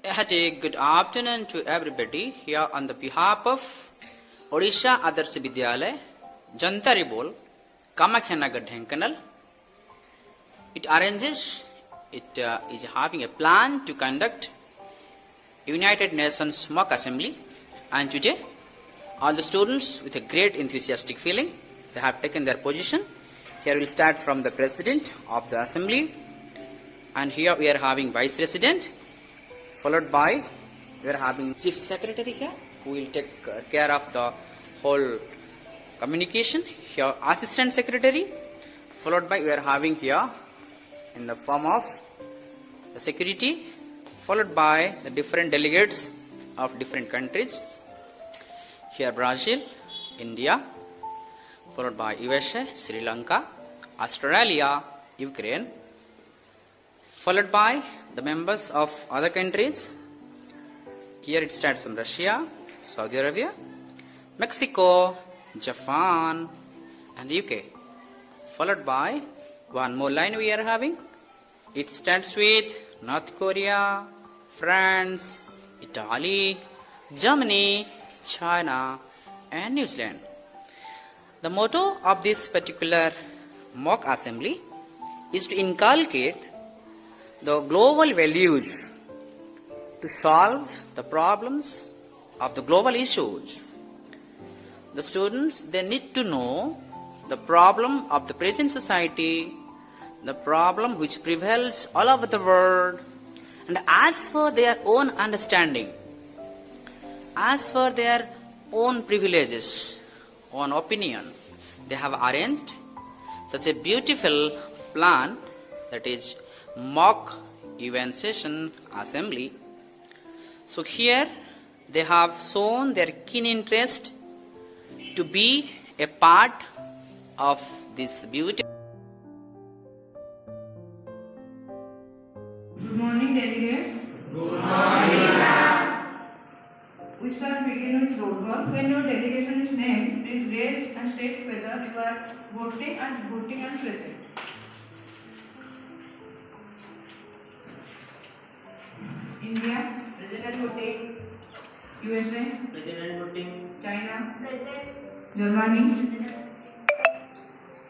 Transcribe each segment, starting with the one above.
A good afternoon to everybody here on the behalf of Odisha Adarsh Vidyalaya, Jantaribol, KAMAKHYANAGAR, Dhenkanal. It is having a plan to conduct United Nations mock assembly, and today all the students with a great enthusiastic feeling, they have taken their position. Here we'll start from the president of the assembly, and here we are having vice president, followed by we are having chief secretary here who will take care of the whole communication. Here assistant secretary, followed by we are having here in the form of the security, followed by the different delegates of different countries. Here Brazil, India, followed by USA, Sri Lanka, Australia, Ukraine, followed by the members of other countries. Here it starts from Russia, Saudi Arabia, Mexico, Japan and UK, followed by one more line we are having. It starts with North Korea, France, Italy, Germany, China and New Zealand. The motto of this particular mock assembly is to inculcate the global values to solve the problems of the global issues. The students, they need to know the problem of the present society, the problem which prevails all over the world, and as for their own understanding, as for their own privileges, own opinion, they have arranged such a beautiful plan, that is mock event session assembly. So here they have shown their keen interest to be a part of this beauty. Good morning, delegates. Good morning, ma'am. We shall begin with roll call. When your delegation is named, please raise and state whether you are voting and present. India, present and voting. USA, Present and voting. China, Present. Germany,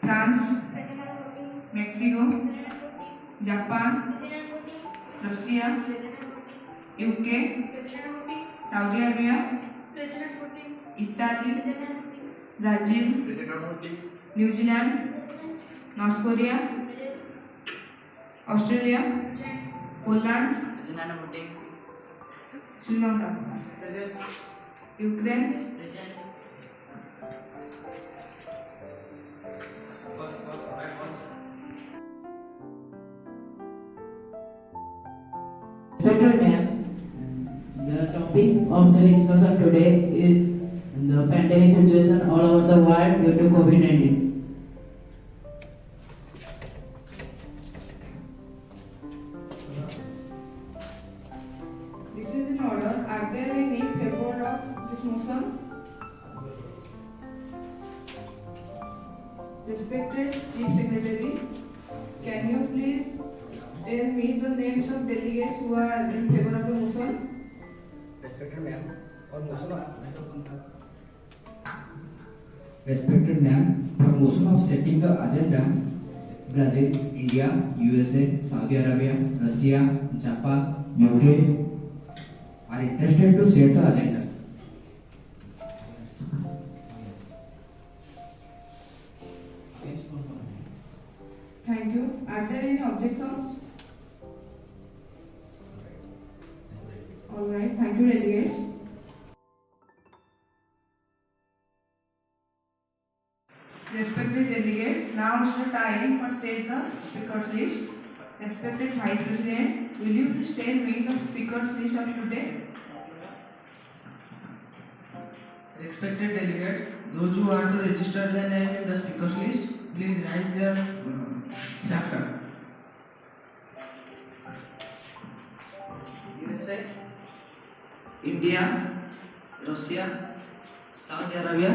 France, Present and voting. Mexico, Present and voting. Japan, Present and voting. Russia, Present and voting. UK, Present and voting. Saudi Arabia, Present and voting. Italy, Present and voting. Brazil, Present and voting. New Zealand, Present. North Korea, Present. Australia, Present. Poland, Present and voting. Sri Lanka, Present. Ukraine, Present. Respected ma'am, the topic of the discussion today is the pandemic situation all over the world due to COVID-19. This is in order. Are there any in favor of this motion? Respected Chief Secretary, can you please tell me the names of delegates who are in favor of the motion? Respected ma'am, for motion of setting the agenda, Brazil, India, USA, Saudi Arabia, Russia, Japan, UK are interested to set the agenda. Thank you. Are there any objections? Alright, thank you, delegates. Respected delegates, now is the time for state the speakers list. Respected Vice President, will you please tell me the speakers list of today? Respected delegates, those who want to register their name in the speakers list, please raise their laughter. USA, India, Russia, Saudi Arabia,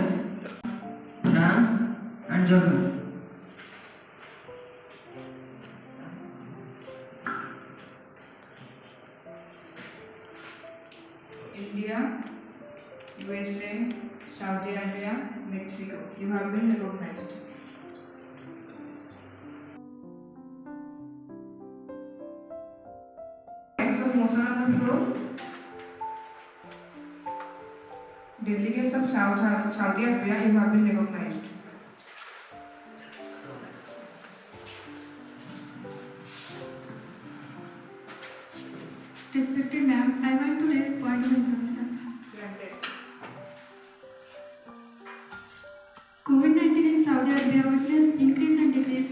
France and Germany. India, USA, Saudi Arabia, Mexico. You have been recognized. Delegates of motion on the floor. Delegates of Saudi Arabia, you have been recognized. Respected ma'am, I want to raise point of information. Granted. COVID-19 in Saudi Arabia witnessed increase and decrease.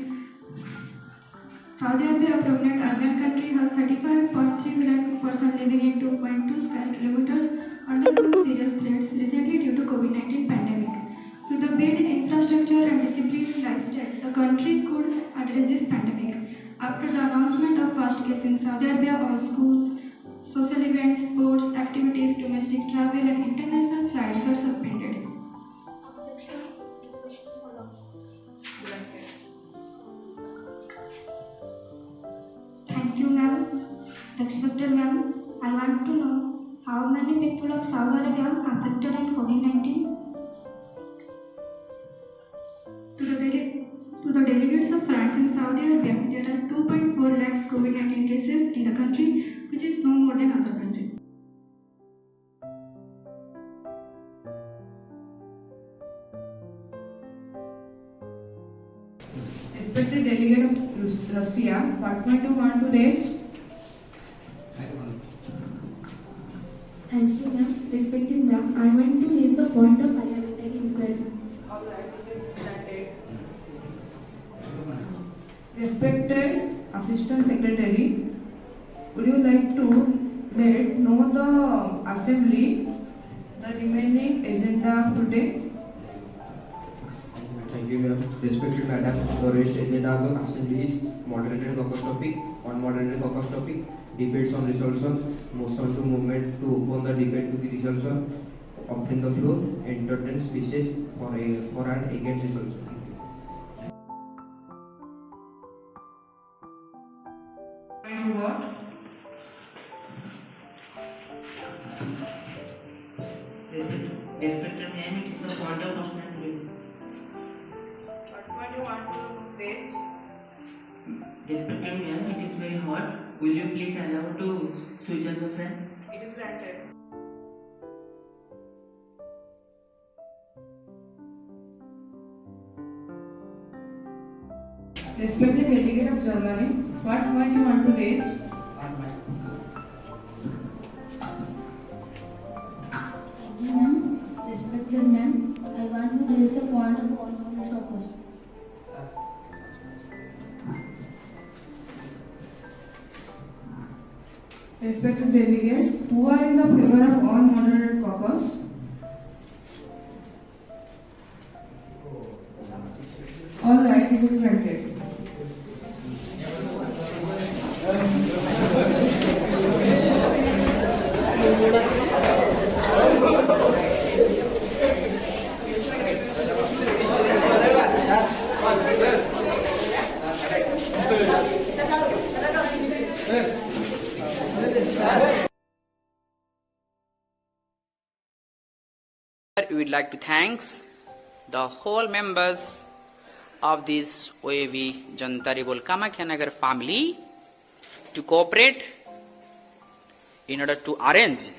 Saudi Arabia, a prominent Arabian country, has 35.3 million persons living in 2.2 square kilometers undergoing serious threats recently due to COVID-19 pandemic. With the built infrastructure and disciplined lifestyle, the country could address this pandemic. After the announcement of first case in Saudi Arabia, all schools, social events, sports, activities, domestic travel and international flights were suspended. Objection. Question follow. Granted. Thank you, ma'am. Respected ma'am, I want to know how many people of Saudi Arabia are affected in COVID-19? To the delegates of France in Saudi Arabia, there are 2.4 lakhs COVID-19 cases in the country, which is no more than other countries. Respected delegate of Russia, what point you want to raise? Thank you, ma'am. Respected ma'am, I want to raise the point of parliamentary inquiry. Alright, it is granted. Respected Assistant Secretary, would you like to let know the Assembly the remaining agenda of today? Thank you, ma'am. Respected madam, the rest agenda of the assembly is moderated caucus topic, unmoderated caucus topic, debates on resolutions, motion to movement to open the debate to the resolution, obtain the floor, entertain speeches for and against resolution. Point what? Respected ma'am, it is the point of national defense. What point you want to raise? Respected ma'am, it is very hot. Will you please allow to switch on the fan? It is granted. Respected delegate of Germany, what point you want to raise? Thank you, ma'am. Respected ma'am, I want to raise the point of all caucus. Respected delegates, who are in the favor of unmoderated caucus? All right, it is granted. We would like to thank the whole members of this OAV JANTARIBOL KAMAKHYANAGAR family to cooperate in order to arrange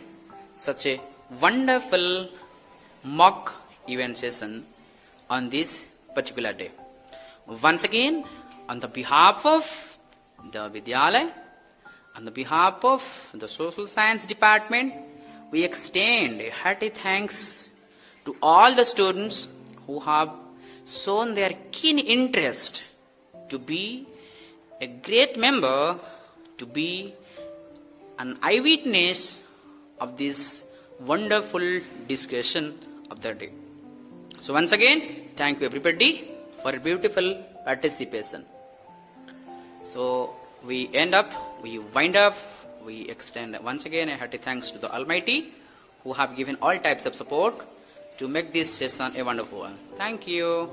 such a wonderful mock event session on this particular day. Once again, on the behalf of the Vidyalaya, on the behalf of the Social Science Department, we extend a hearty thanks to all the students who have shown their keen interest to be a great member, to be an eyewitness of this wonderful discussion of the day. So once again, thank you everybody for a beautiful participation. So we wind up, we extend once again a hearty thanks to the Almighty who have given all types of support to make this session a wonderful one. Thank you.